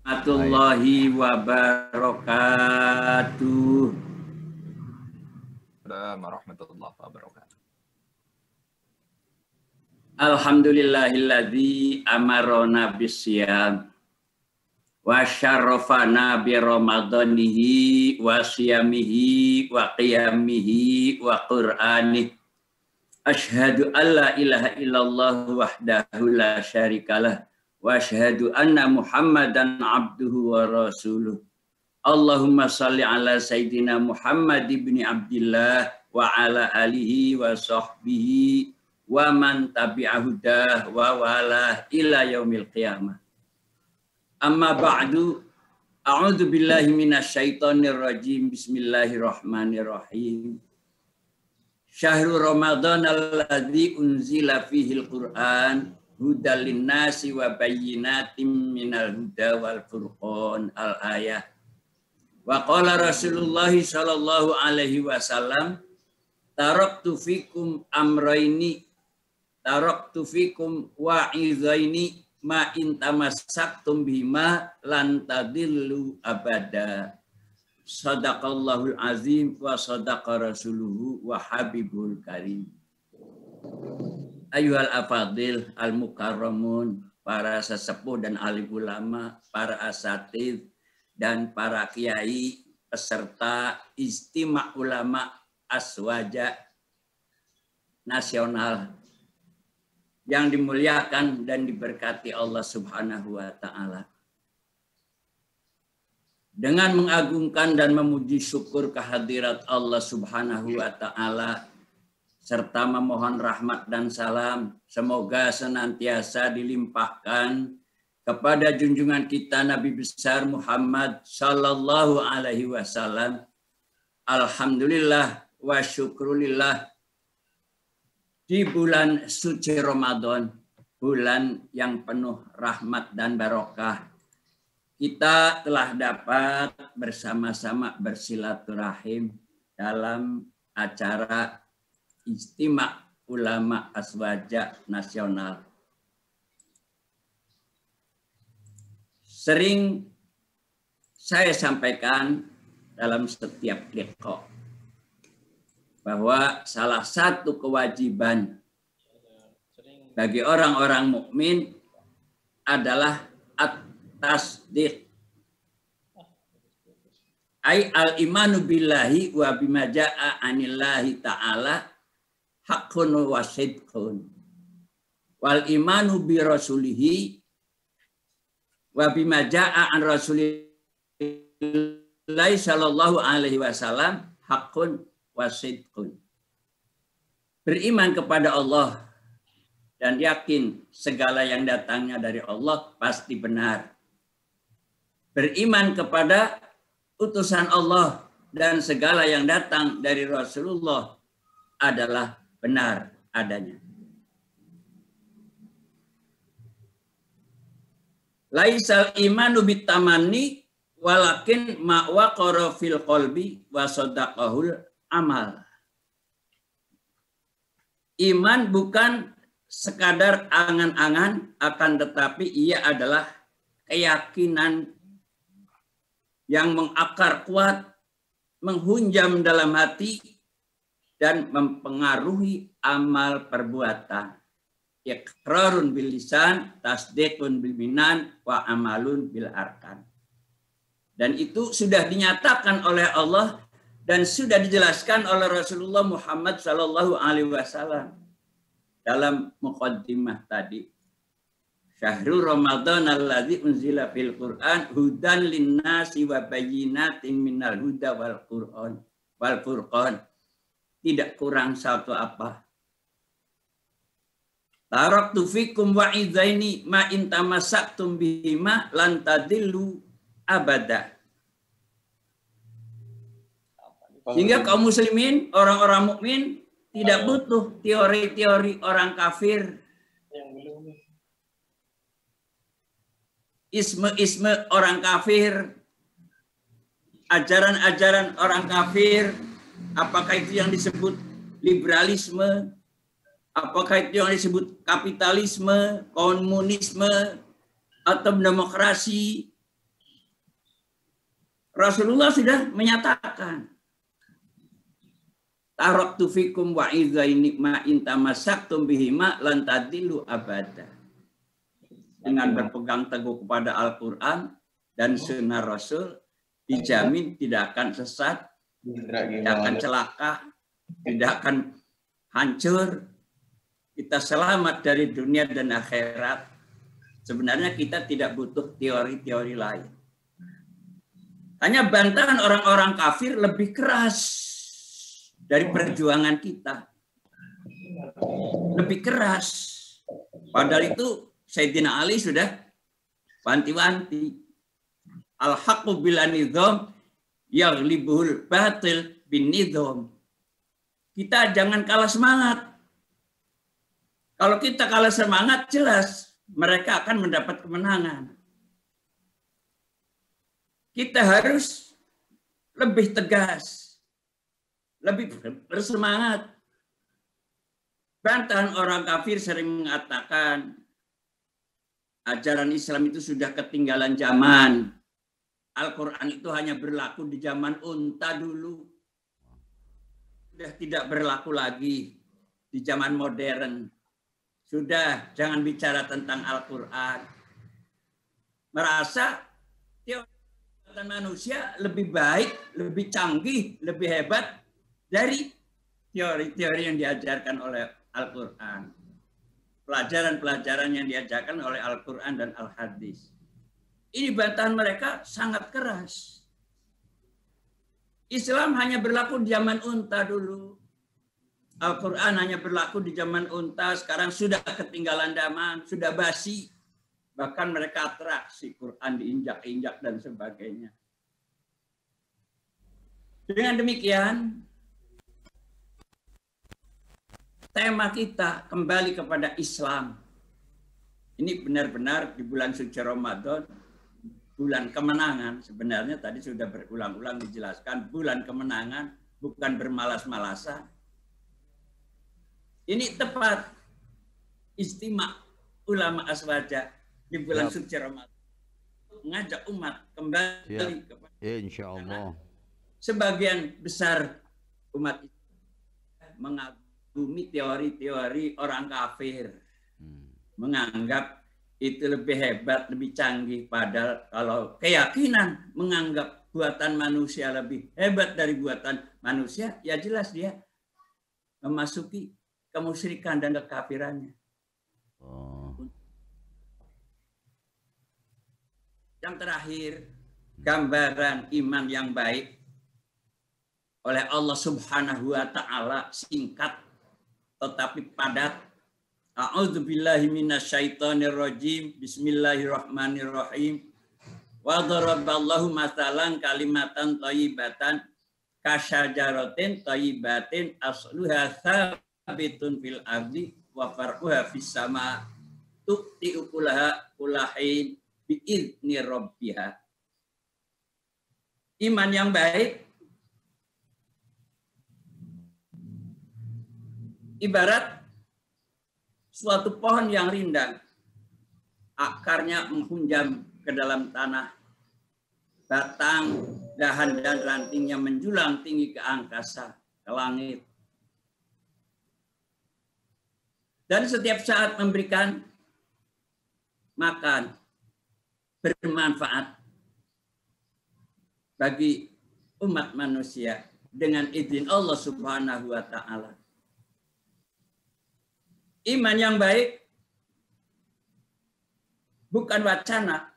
warahmatullahi wabarakatuh. Warahmatullahi wabarakatuh. Alhamdulillahilladzi amarona bisyam wa syarrafana bi ramadhanihi wa siyamihi wa qiyamihi wa qur'anih. Asyhadu an la ilaha illallah wahdahu la syarikalah wa asyhadu anna Muhammadan abduhu wa rasuluh. Allahumma salli ala sayyidina Muhammad ibn Abdillah wa ala alihi wa sahbihi wa man tabi'ahudah wa walah ila yaumil qiyamah. Amma ba'du, a'udzu billahi minasyaitonir rajim. Bismillahirrahmanirrahim. Syahrul Ramadan alladzi unzila fihil Qur'an hudal linnasi wa bayyinatin minal huda wal furqan al-ayah. Wa qala Rasulullah sallallahu alaihi wasallam, taraktu fikum amraini wa'izaini ma in tamassaktum bima lan tadillu abada. Sadaqallahul azim wa sadaqa rasuluhu wa habibul karim. Ayuhal afadil al mukarramun, para sesepuh dan alim ulama, para asatidz dan para kiai peserta Ijtima' Ulama Aswaja Nasional yang dimuliakan dan diberkati Allah Subhanahu wa taala. Dengan mengagungkan dan memuji syukur kehadirat Allah Subhanahu wa taala serta memohon rahmat dan salam semoga senantiasa dilimpahkan kepada junjungan kita Nabi besar Muhammad sallallahu alaihi wasallam. Alhamdulillah wa syukrulillah, di bulan suci Ramadan, bulan yang penuh rahmat dan barokah, kita telah dapat bersama-sama bersilaturahim dalam acara Ijtima' Ulama Aswaja Nasional. Sering saya sampaikan dalam setiap liqa bahwa salah satu kewajiban bagi orang-orang mukmin adalah at-tasdiq, ay al-imanu billahi wa bima jaa'a anillahi ta'ala haqqun wa sidqun wal imanu bi rasulihi wa bima jaa'a an rasulillahi sallallahu alaihi wasallam haqqun wa sidqun. Beriman kepada Allah dan yakin segala yang datangnya dari Allah pasti benar. Beriman kepada utusan Allah dan segala yang datang dari Rasulullah adalah benar adanya. Laisal imanu bitamanni walakin ma waqara fil qalbi wa sadaqahul amal. Iman bukan sekadar angan-angan, akan tetapi ia adalah keyakinan yang mengakar kuat, menghunjam dalam hati, dan mempengaruhi amal perbuatan. Iqrarun bil lisan, tasdiqun bil minan, wa amalun bil arkan. Dan itu sudah dinyatakan oleh Allah dan sudah dijelaskan oleh Rasulullah Muhammad sallallahu alaihi wasallam dalam muqaddimah tadi. Syahrul Ramadan alladzi unzila fil Qur'an hudan linnasi wa bayyinatin minal huda wal Qur'an wal furqan. Tidak kurang satu apa. Taraktu fikum wa'izaini ma in tamassaktum bihima lan tadillu abada. Sehingga kaum muslimin, orang-orang mukmin tidak butuh teori-teori orang kafir, isme-isme orang kafir, ajaran-ajaran orang kafir, apakah itu yang disebut liberalisme, apakah itu yang disebut kapitalisme, komunisme, atau demokrasi, Rasulullah sudah menyatakan, taraktu fikum wa idzaini ma intamasaktum bihima lan tadillu abada. Dengan berpegang teguh kepada Al-Qur'an dan sunnah Rasul, dijamin tidak akan sesat, tidak akan celaka, tidak akan hancur. Kita selamat dari dunia dan akhirat. Sebenarnya kita tidak butuh teori-teori lain. Hanya bantahan orang-orang kafir lebih keras dari perjuangan kita. Lebih keras. Padahal itu Sayyidina Ali sudah wanti-wanti. Al-haqqu bila nizam yaghlibuhul batil bin nizam. Kita jangan kalah semangat. Kalau kita kalah semangat, jelas mereka akan mendapat kemenangan. Kita harus lebih tegas, lebih bersemangat. Bantahan orang kafir sering mengatakan ajaran Islam itu sudah ketinggalan zaman. Al-Quran itu hanya berlaku di zaman unta dulu. Sudah tidak berlaku lagi di zaman modern. Sudah, jangan bicara tentang Al-Quran. Merasa teori manusia lebih baik, lebih canggih, lebih hebat dari teori-teori yang diajarkan oleh Al-Quran. Pelajaran-pelajaran yang diajarkan oleh Al-Quran dan Al-Hadis. Ini bantahan mereka sangat keras. Islam hanya berlaku di zaman unta dulu. Al-Quran hanya berlaku di zaman unta, sekarang sudah ketinggalan zaman, sudah basi. Bahkan mereka atraksi, Quran diinjak-injak dan sebagainya. Dengan demikian, tema kita kembali kepada Islam. Ini benar-benar di bulan suci Ramadan, bulan kemenangan. Sebenarnya tadi sudah berulang-ulang dijelaskan, bulan kemenangan, bukan bermalas-malasan. Ini tepat istimewa ulama aswaja di bulan suci Ramadan, mengajak umat kembali kepada insya Allah. Sebagian besar umat mengagumi teori-teori orang kafir, menganggap itu lebih hebat, lebih canggih. Padahal kalau keyakinan menganggap buatan manusia lebih hebat dari buatan manusia, ya jelas dia memasuki kemusyrikan dan kekafirannya. Yang terakhir, gambaran iman yang baik oleh Allah Subhanahu wa Ta'ala, singkat tetapi padat. A'udzubillahi minasyaitonirrajim. Bismillahirrahmanirrahim. Wa daraballahu mathalan kalimatan thayyibatan kasyajaratin thayyibatin asluha sabitun fil ardi wa far'uha fis sama tu'ti ukulaha kulahin bi'izni rabbiha. Iman yang baik ibarat suatu pohon yang rindang, akarnya menghunjam ke dalam tanah, batang, dahan dan rantingnya menjulang tinggi ke angkasa, ke langit. Dan setiap saat memberikan makan, bermanfaat bagi umat manusia dengan izin Allah Subhanahu wa Ta'ala. Iman yang baik bukan wacana,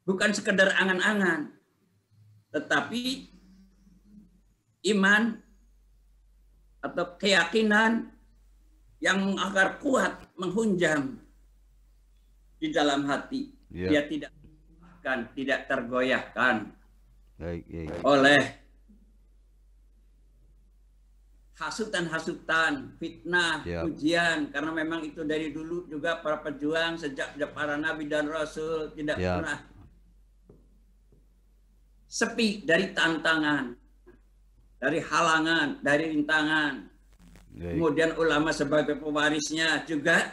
bukan sekedar angan-angan, tetapi iman atau keyakinan yang mengakar kuat, menghunjam di dalam hati. Dia tidak tergoyahkan oleh hasutan-hasutan, fitnah, ujian. Karena memang itu dari dulu juga para pejuang sejak para nabi dan rasul tidak pernah sepi dari tantangan, dari halangan, dari rintangan. Kemudian ulama sebagai pewarisnya juga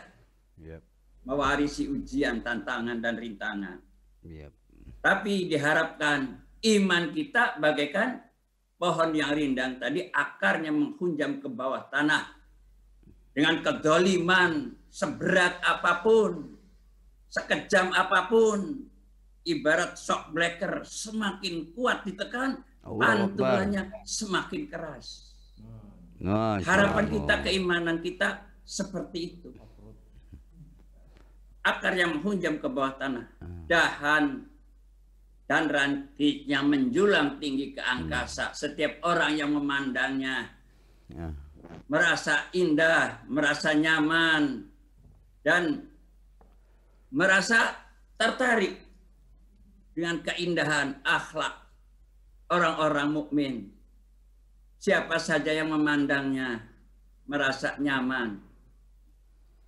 mewarisi ujian, tantangan, dan rintangan. Tapi diharapkan iman kita bagaikan pohon yang rindang tadi, akarnya menghunjam ke bawah tanah. Dengan kedoliman seberat apapun, sekejam apapun, ibarat shockbreaker, semakin kuat ditekan, pantulannya semakin keras. Harapan kita, keimanan kita seperti itu. Akar yang menghunjam ke bawah tanah, dahan dan rantingnya menjulang tinggi ke angkasa. Setiap orang yang memandangnya merasa indah, merasa nyaman, dan merasa tertarik dengan keindahan akhlak orang-orang mukmin. Siapa saja yang memandangnya merasa nyaman.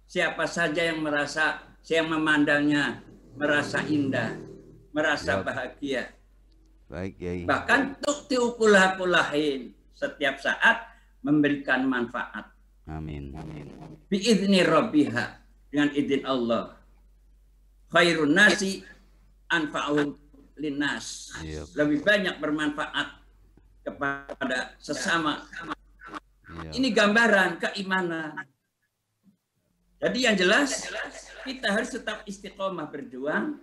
Siapa saja yang memandangnya merasa indah, merasa bahagia. Baik, Kiai. Bahkan tukti ukulah-kulahin setiap saat memberikan manfaat. Amin. Biizni rabbiha, dengan izin Allah. Khairun nasi anfa'uhum linnas. Lebih banyak bermanfaat kepada sesama. Ini gambaran keimanan. Jadi yang jelas kita harus tetap istiqomah berjuang.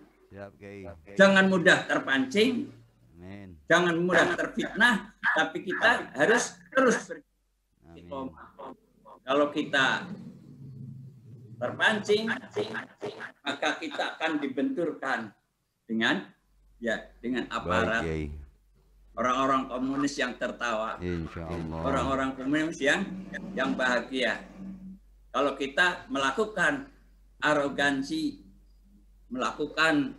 Jangan mudah terpancing. Jangan mudah terfitnah, tapi kita harus terus beristiqomah. Kalau kita terpancing, maka kita akan dibenturkan dengan aparat orang-orang komunis yang tertawa, orang-orang komunis yang bahagia. Kalau kita melakukan arogansi, melakukan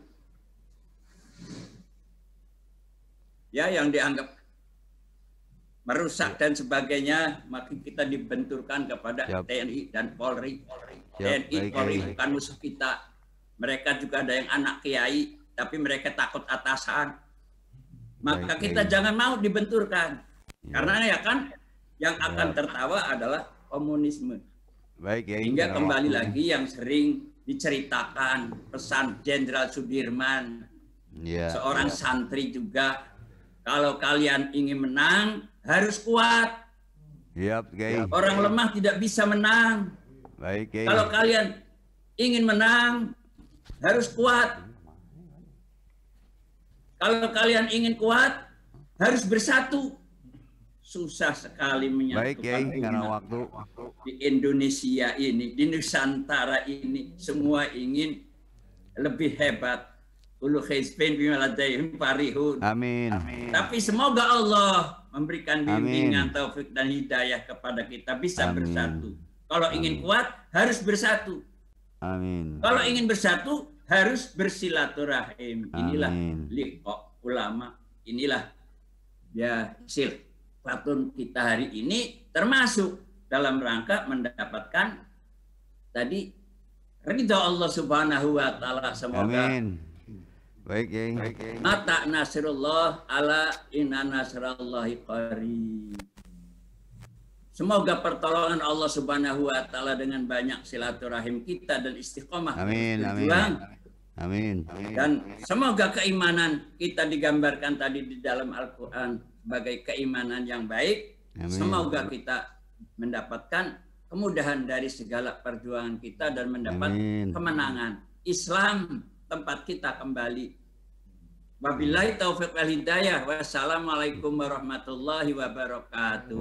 yang dianggap merusak dan sebagainya, maka kita dibenturkan kepada TNI dan Polri. TNI, Polri bukan musuh kita. Mereka juga ada yang anak kiai, tapi mereka takut atasan. Maka kita jangan mau dibenturkan. Karena yang akan tertawa adalah komunisme. Hingga kembali lagi yang sering diceritakan pesan Jenderal Sudirman, seorang santri juga, kalau kalian ingin menang harus kuat. Orang lemah tidak bisa menang. Kalau kalian ingin menang harus kuat. Kalau kalian ingin kuat harus bersatu. Susah sekali menyatukan waktu. Di Indonesia ini, di Nusantara ini, semua ingin lebih hebat. Ulu hizbin bima ladaihim farihun. Amin. Tapi semoga Allah memberikan bimbingan, taufik dan hidayah kepada kita bisa bersatu. Kalau ingin kuat harus bersatu. Amin. Kalau ingin bersatu harus bersilaturahim. Inilah liqa ulama. Inilah silfatun kita hari ini, termasuk dalam rangka mendapatkan tadi ridha Allah Subhanahu wa taala. Semoga baik, mata nasrullah ala inna nasrallahi qarib. Semoga pertolongan Allah Subhanahu wa taala dengan banyak silaturahim kita dan istiqomah berjuang. Amin. Dan semoga keimanan kita digambarkan tadi di dalam Al-Qur'an sebagai keimanan yang baik. Semoga kita mendapatkan kemudahan dari segala perjuangan kita dan mendapat kemenangan. Islam tempat kita kembali. Wabillahi taufiq wal hidayah. Wassalamualaikum warahmatullahi wabarakatuh.